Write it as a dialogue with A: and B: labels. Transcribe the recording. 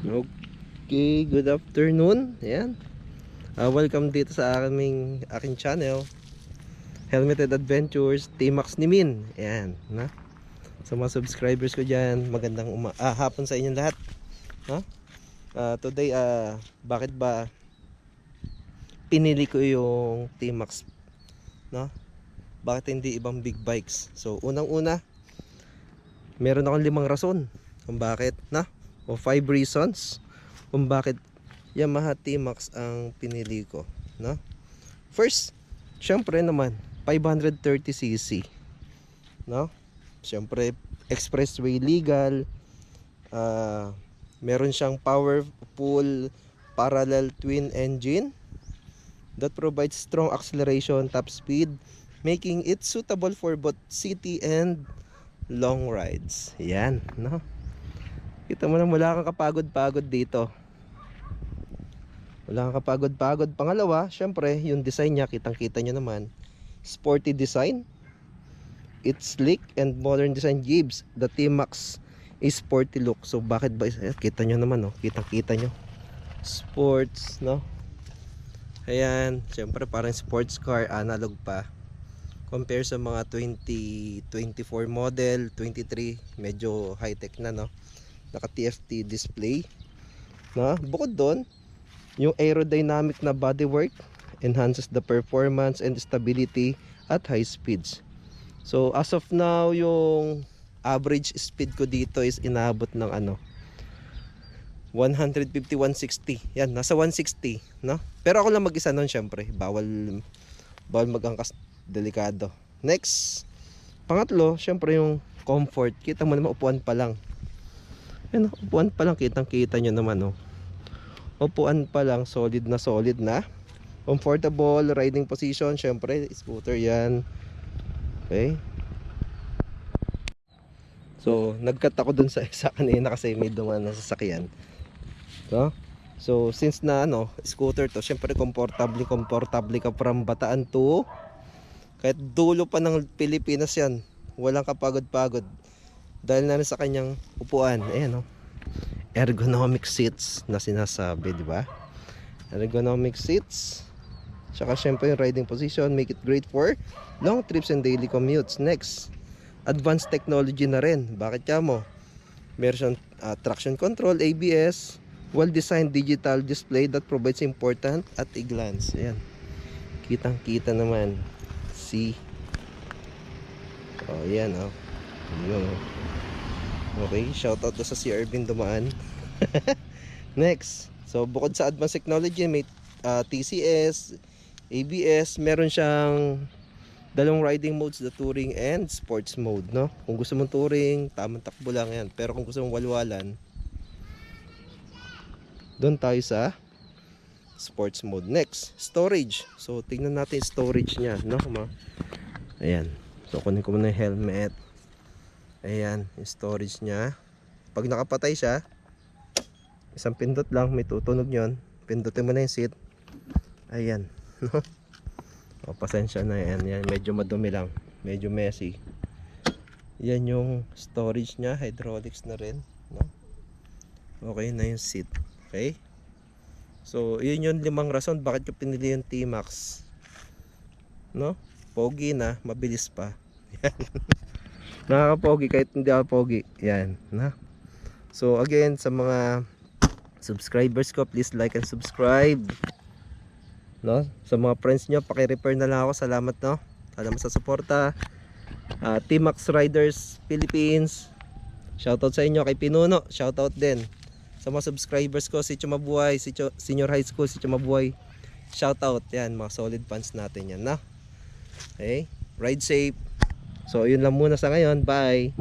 A: Okay, good afternoon. Ayan. Welcome dito sa aking channel, Helmeted Adventures, T-Max ni Min. Ayan, na. Sa mga subscribers ko diyan, magandang hapon sa inyong lahat. No? Today, bakit ba pinili ko yung T-Max, no? Bakit hindi ibang big bikes? So, unang-una, meron akong 5 rason kung bakit, na? O 5 reasons kung bakit Yamaha T-Max ang pinili ko, no? First, syempre naman 530cc, no? Syempre expressway legal, meron siyang powerful parallel twin engine that provides strong acceleration, top speed, making it suitable for both city and long rides. Yan, no? Kita mo na, wala kang kapagod-pagod dito. Wala kang kapagod-pagod. Pangalawa, syempre, yung design niya, kitang-kita nyo naman. Sporty design. It's sleek and modern design gives the T-Max a sporty look. So, bakit ba? Kita nyo naman, no? Kitang-kita nyo. Sports, no? Ayan, syempre, parang sports car, analog pa. Compare sa mga 2024 model, 23, medyo high-tech na, no? Naka TFT display, no? Bukod doon, yung aerodynamic na bodywork enhances the performance and stability at high speeds. So as of now, yung average speed ko dito is inabot ng 150-160. Yan, nasa 160, no? Pero ako lang mag-isa noon, syempre. Bawal mag-angkas, delikado. Next, pangatlo, syempre yung comfort. Kita mo naman, upuan pa lang. Yan, upuan pa lang, kitang-kita nyo naman, oh. Upuan pa lang, solid na. Comfortable riding position, syempre, scooter yan. Okay. So, nag-cut ako dun sa isa kanina kasi may dumaan na sasakyan. So, since na scooter to, syempre, komportable ka from Bataan to kahit dulo pa ng Pilipinas yan. Walang kapagod-pagod. Dahil na rin sa kanyang upuan. Ayan, ergonomic seats na sinasabi, di ba? Ergonomic seats. Tsaka syempre yung riding position, make it great for long trips and daily commutes. Next, advanced technology na rin. Bakit ka mo? Meron traction control, ABS, well-designed digital display that provides important at a glance. Ayan. Kitang-kita naman. See? Oh, yan, oh. Yun, oh. Okay, shoutout sa si Irvin dumaan. Next, so bukod sa advanced technology, may TCS, ABS, meron siyang dalawang riding modes, the touring and sports mode, no? Kung gusto mong touring, tamang takbo lang yan. Pero kung gusto mong walwalan, doon tayo sa sports mode. Next, storage. So tingnan natin storage niya, no? Ayan. So kunin ko muna yung helmet. Ayan, yung storage niya. Pag nakapatay siya, isang pindot lang, may tutunog yun. Pindutin mo na yung seat. Ayan. O, pasensya na yan. Yan. Medyo madumi lang. Medyo messy. Yan yung storage niya. Hydraulics na rin, no? Okay na yung seat. Okay. So, yun yung 5 rason bakit ko pinili yung T-Max. No? Pogi na, mabilis pa. Yan. Nakakapogi kahit hindi ako pogi. Yan, na. So again, sa mga subscribers ko, please like and subscribe, no? Sa mga friends nyo, paki-refer na lang ako. Salamat, no? Salamat sa suporta. T-Max Riders Philippines, shoutout sa inyo. Kay Pinuno, shoutout din. Sa mga subscribers ko, si Chumabuhay, si Senior High School, si Chumabuhay, shoutout. Yan, mga solid fans natin yan, no? Okay, ride safe. So yun lang muna sa ngayon. Bye.